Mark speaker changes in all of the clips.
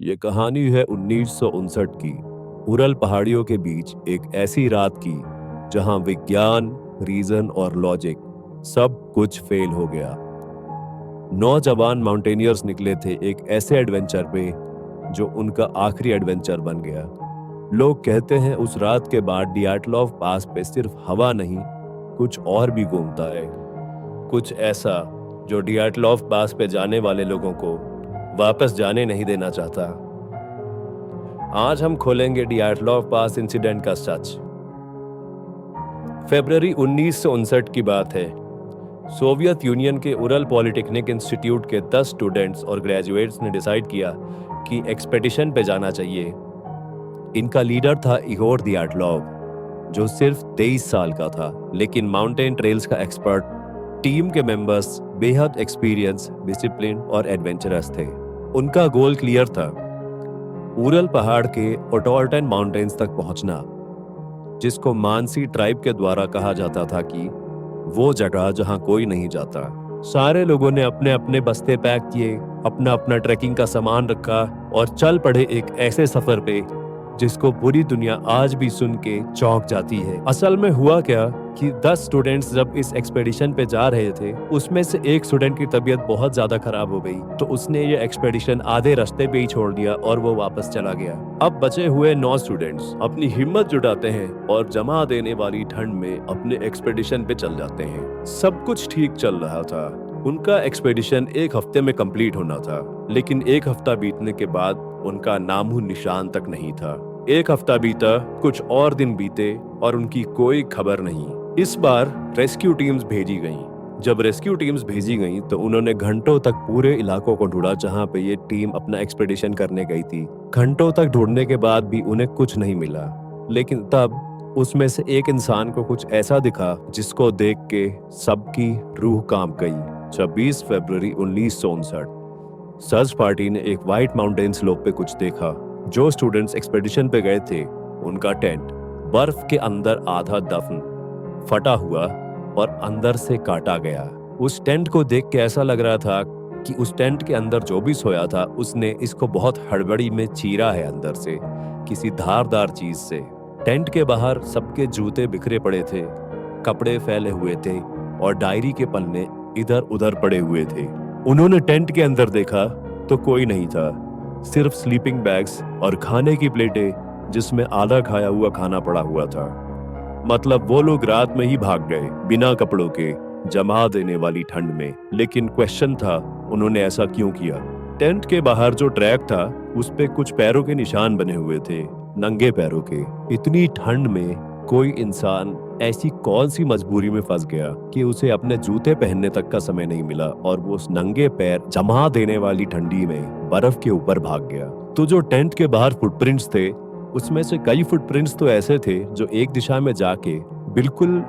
Speaker 1: ये कहानी है 1959 की। उरल पहाड़ियों के बीच एक ऐसी रात की जहां विज्ञान, रीजन और लॉजिक सब कुछ फेल हो गया। नौजवान माउंटेनियर्स निकले थे एक ऐसे एडवेंचर पे जो उनका आखिरी एडवेंचर बन गया। लोग कहते हैं उस रात के बाद डियाटलॉव पास पे सिर्फ हवा नहीं, कुछ और भी घूमता है। कुछ ऐसा जो डियाटलॉव पास पे जाने वाले लोगों को वापस जाने नहीं देना चाहता। आज हम खोलेंगे डियाटलॉव पास इंसिडेंट का सच। फरवरी 1959 की बात है। सोवियत यूनियन के उरल पॉलिटेक्निक इंस्टीट्यूट के 10 स्टूडेंट्स और ग्रेजुएट्स ने डिसाइड किया कि एक्सपेडिशन पे जाना चाहिए। इनका लीडर था इगोर डियाटलॉव, जो सिर्फ 23 साल का था, लेकिन माउंटेन ट्रेल्स का एक्सपर्ट। टीम के मेंबर्स बेहद एक्सपीरियंस, डिसिप्लिन और एडवेंचरस थे। उनका गोल क्लियर था, उरल पहाड़ के ओटोल्टन माउंटेन्स तक पहुंचना, जिसको मानसी ट्राइब के द्वारा कहा जाता था कि वो जगह जहां कोई नहीं जाता। सारे लोगों ने अपने अपने बस्ते पैक किए, अपना अपना ट्रैकिंग का सामान रखा और चल पड़े एक ऐसे सफर पे जिसको पूरी दुनिया आज भी सुन के चौंक जाती है। असल में हुआ क्या कि 10 स्टूडेंट्स जब इस एक्सपेडिशन पे जा रहे थे, उसमें से एक स्टूडेंट की तबीयत बहुत ज्यादा खराब हो गई, तो उसने ये एक्सपेडिशन आधे रास्ते पे ही छोड़ दिया और वो वापस चला गया। अब बचे हुए 9 स्टूडेंट्स अपनी हिम्मत जुटाते हैं और जमा देने वाली ठंड में अपने एक्सपेडिशन पे चल जाते हैं। सब कुछ ठीक चल रहा था। उनका एक्सपेडिशन एक हफ्ते में कंप्लीट होना था, लेकिन एक हफ्ता बीतने के बाद उनका नामो निशान तक नहीं था। एक हफ्ता बीता, कुछ और दिन बीते और उनकी कोई खबर नहीं। इस बार रेस्क्यू टीम्स भेजी गईं। जब रेस्क्यू टीम्स भेजी गईं तो उन्होंने घंटों तक पूरे इलाकों को ढूंढा जहां पे ये टीम अपना एक्सपेडिशन करने गई थी। घंटों तक ढूंढने के बाद भी उन्हें कुछ नहीं मिला, लेकिन तब उसमें से एक इंसान को कुछ ऐसा दिखा जिसको देख के सबकी रूह कांप गई। 26 फरवरी 1959 सर्च पार्टी ने एक व्हाइट माउंटेन स्लोप पे कुछ देखा। जो स्टूडेंट्स एक्सपेडिशन पे गए थे, उनका टेंट बर्फ के अंदर आधा दफन, फटा हुआ और अंदर से काटा गया। उस टेंट को देख के ऐसा लग रहा था कि उस टेंट के अंदर जो भी सोया था उसने इसको बहुत हड़बड़ी में चीरा है अंदर से, किसी धारदार चीज से। टेंट के बाहर सबके जूते बिखरे पड़े थे, कपड़े फैले हुए थे और डायरी के पन्ने इधर उधर पड़े हुए थे। उन्होंने टेंट के अंदर देखा तो कोई नहीं था, सिर्फ स्लीपिंग बैग्स और खाने की प्लेटें जिसमें आधा खाया हुआ खाना पड़ा हुआ था। मतलब वो लोग रात में ही भाग गए बिना कपड़ों के, जमा देने वाली ठंड में। लेकिन क्वेश्चन था, उन्होंने ऐसा क्यों किया? टेंट के बाहर जो ट्रैक था उस पे कुछ पैरों के निशान बने हुए थे, नंगे पैरों के। इतनी ठंड में कोई इंसान ऐसी कौन सी मजबूरी में फंस गया कि उसे अपने जूते पहनने तक का समय नहीं मिला और वो उस नंगे पैर जमा देने वाली ठंडी में बर्फ के ऊपर भाग गया। तो जो टेंट के बाहर फुटप्रिंट्स थे, उसमें से कई फुटप्रिंट्स तो ऐसे थे जो एक दिशा में जाके बिल्कुल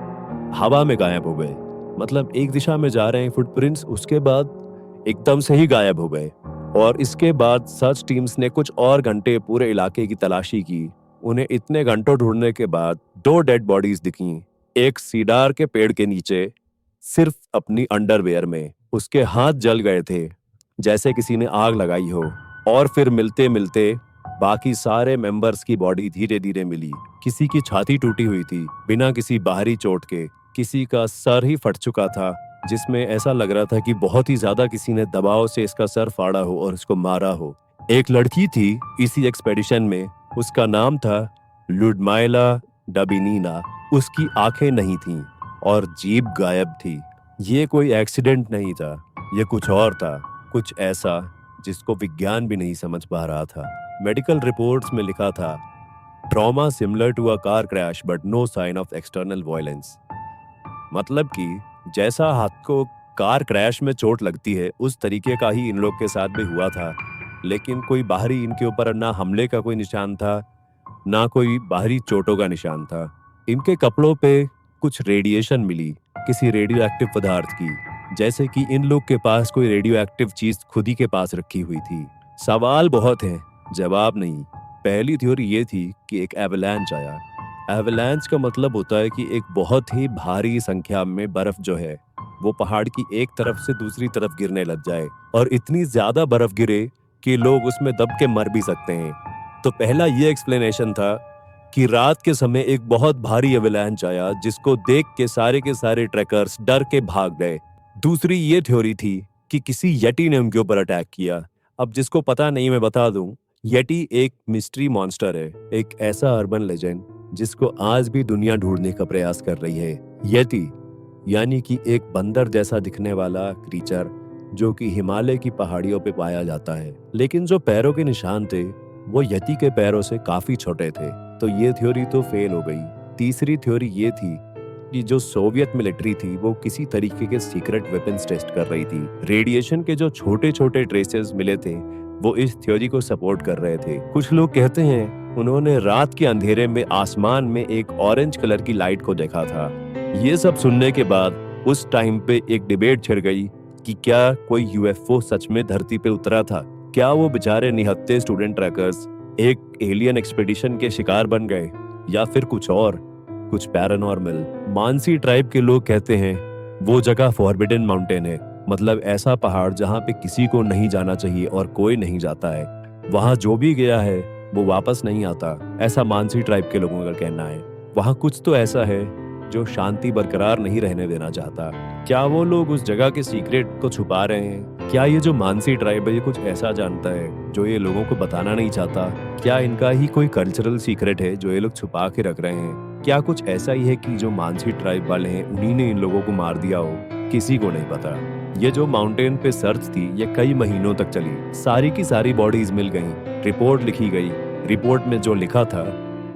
Speaker 1: हवा में गायब हो गए। मतलब एक दिशा में जा रहे हैं फुटप्रिंट्स, उसके बाद एकदम से ही गायब हो गए। और इसके बाद सर्च टीम्स ने कुछ और घंटे पूरे इलाके की तलाशी की। उन्हें इतने घंटों ढूंढने के बाद 2 डेड बॉडीज दिखी। एक सीडार के पेड़ के नीचे, सिर्फ अपनी अंडरवेयर में। उसके हाथ जल गए थे जैसे किसी ने आग लगाई हो। और फिर मिलते मिलते बाकी सारे मेंबर्स की बॉडी धीरे धीरे मिली। किसी की छाती टूटी हुई थी बिना किसी बाहरी चोट के, किसी का सर ही फट चुका था जिसमें ऐसा लग रहा था कि बहुत ही ज्यादा किसी ने दबाव से इसका सर फाड़ा हो और इसको मारा हो। एक लड़की थी इसी एक्सपेडिशन में, उसका नाम था लुडमाइला डबिनीना। उसकी आंखें नहीं थीं और जीभ गायब थी। ये कोई एक्सीडेंट नहीं था, ये कुछ और था, कुछ ऐसा जिसको विज्ञान भी नहीं समझ पा रहा था। मेडिकल रिपोर्ट्स में लिखा था, trauma similar to a car crash but no sign of external violence. मतलब कि जैसा हाथ को कार क्रैश में चोट लगती है उस तरीके का ही इन लोग के साथ भी हुआ था, लेकिन कोई बाहरी इनके ऊपर ना हमले का कोई निशान था, ना कोई बाहरी चोटों का निशान था। इनके कपड़ों पे कुछ रेडिएशन मिली, किसी रेडियो एक्टिव पदार्थ की, जैसे कि इन लोग के पास कोई रेडियो एक्टिव चीज खुद ही के पास रखी हुई थी। सवाल बहुत हैं, जवाब नहीं। पहली थ्योरी ये थी कि एक एवलांच आया। एवलांच का मतलब होता है कि एक बहुत ही भारी संख्या में बर्फ जो है वो पहाड़ की एक तरफ से दूसरी तरफ गिरने लग जाए, और इतनी ज्यादा बर्फ गिरे कि लोग उसमें दब के मर भी सकते हैं। तो पहला ये एक्सप्लेनेशन था कि रात के समय एक बहुत भारी एवलांच आया जिसको देख के सारे ट्रैकर्स डर के भाग गए। दूसरी ये थ्योरी थी कि किसी यटी ने उनके ऊपर अटैक किया। अब जिसको पता नहीं मैं बता दूं, यटी एक मिस्ट्री मॉन्स्टर है, एक ऐसा अर्बन लेजेंड जिसको आज भी दुनिया ढूंढने का प्रयास कर रही है। यटी यानी कि एक बंदर जैसा दिखने वाला क्रीचर जो कि हिमालय की पहाड़ियों पे पाया जाता है, लेकिन जो पैरों के निशान थे वो यति के पैरों से काफी छोटे थे। तो ये थ्योरी तो फेल हो गई। तीसरी थ्योरी ये थी कि जो सोवियत मिलिट्री थी वो किसी तरीके के सीक्रेट वेपन्स टेस्ट कर रही थी। रेडिएशन के जो छोटे छोटे ट्रेसेस मिले थे वो इस थ्योरी को सपोर्ट कर रहे थे। कुछ लोग कहते हैं उन्होंने रात के अंधेरे में आसमान में एक ऑरेंज कलर की लाइट को देखा था। ये सब सुनने के बाद उस टाइम पे एक डिबेट छिड़ गई कि क्या कोई यूएफओ सच में धरती पे उतरा था, क्या वो बेचारे निहत्थे स्टूडेंट ट्रैकर्स एक एलियन एक्सपेडिशन के शिकार बन गए, या फिर कुछ और, कुछ पैरानॉर्मल। मानसी ट्राइब के लोग कहते हैं वो जगह फॉरबिडन माउंटेन है, मतलब ऐसा पहाड़ जहाँ पे किसी को नहीं जाना चाहिए और कोई नहीं जाता है। वहाँ जो भी गया है वो वापस नहीं आता, ऐसा मानसी ट्राइब के लोगों का कहना है। वहाँ कुछ तो ऐसा है जो शांति बरकरार नहीं रहने देना चाहता। क्या वो लोग उस जगह के सीक्रेट को छुपा रहे हैं? क्या ये जो मानसी ट्राइब है ये कुछ ऐसा जानता है जो ये लोगों को बताना नहीं चाहता? क्या इनका ही कोई कल्चरल सीक्रेट है जो ये लोग छुपा के रख रहे हैं? क्या कुछ ऐसा ही है कि जो मानसी ट्राइब वाले हैं उन्हीं ने इन लोगों को मार दिया हो? किसी को नहीं पता। ये जो माउंटेन पे सर्च थी ये कई महीनों तक चली। सारी की सारी बॉडीज मिल गई, रिपोर्ट लिखी गई। रिपोर्ट में जो लिखा था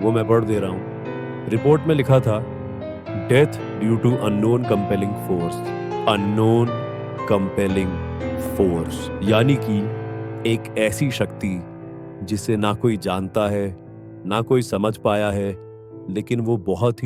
Speaker 1: वो मैं पढ़ दे रहा हूँ। रिपोर्ट में लिखा था death due to unknown compelling force. Unknown compelling force यानी कि एक ऐसी शक्ति जिसे ना कोई जानता है ना कोई समझ पाया है, लेकिन वो बहुत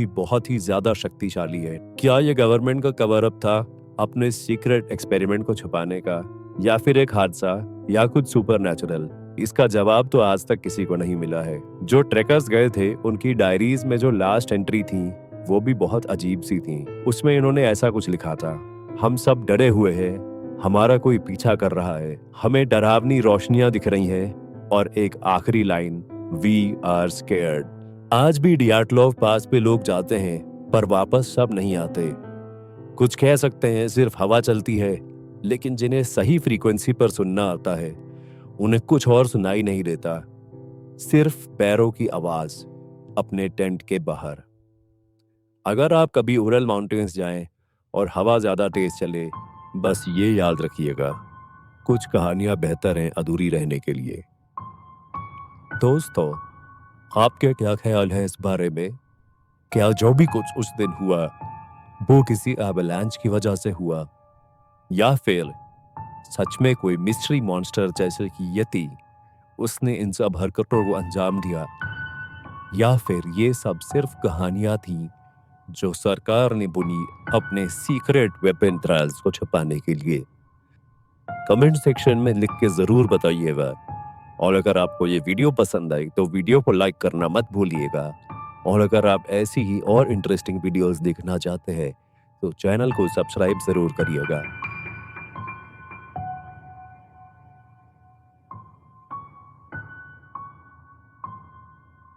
Speaker 1: ही ज्यादा शक्तिशाली है। क्या ये गवर्नमेंट का कवर अप था अपने सीक्रेट एक्सपेरिमेंट को छुपाने का, या फिर एक हादसा, या कुछ सुपरनैचुरल? इसका जवाब तो आज तक किसी को नहीं मिला है। जो ट्रैकर्स गए थे उनकी डायरीज में जो लास्ट एंट्री थी वो भी बहुत अजीब सी थी। उसमें इन्होंने ऐसा कुछ लिखा था, हम सब डरे हुए हैं, हमारा कोई पीछा कर रहा है, हमें डरावनी रोशनियां दिख रही हैं, और एक आखिरी लाइन, वी आर स्केयर्ड। आज भी डियाटलोव पास पे लोग जाते हैं पर वापस सब नहीं आते। कुछ कह सकते हैं सिर्फ हवा चलती है, लेकिन जिन्हें सही फ्रीक्वेंसी पर सुनना आता है उन्हें कुछ और सुनाई नहीं देता, सिर्फ पैरों की आवाज अपने टेंट के बाहर। अगर आप कभी उरल माउंटेन्स जाएं और हवा ज्यादा तेज चले, बस ये याद रखिएगा, कुछ कहानियां बेहतर हैं अधूरी रहने के लिए। दोस्तों, आपके क्या ख्याल है इस बारे में? क्या जो भी कुछ उस दिन हुआ वो किसी एवलांच की वजह से हुआ, या फिर सच में कोई मिस्ट्री मॉन्स्टर जैसे कि यति उसने इन सब हरकतों को अंजाम दिया, या फिर ये सब सिर्फ कहानियां थी जो सरकार ने बुनी अपने सीक्रेट वेपन ट्रायल्स को छुपाने के लिए? कमेंट सेक्शन में लिख के जरूर बताइएगा। और अगर आपको ये वीडियो पसंद आई तो वीडियो को लाइक करना मत भूलिएगा। और अगर आप ऐसी ही और इंटरेस्टिंग वीडियोस देखना चाहते हैं तो चैनल को सब्सक्राइब जरूर करिएगा।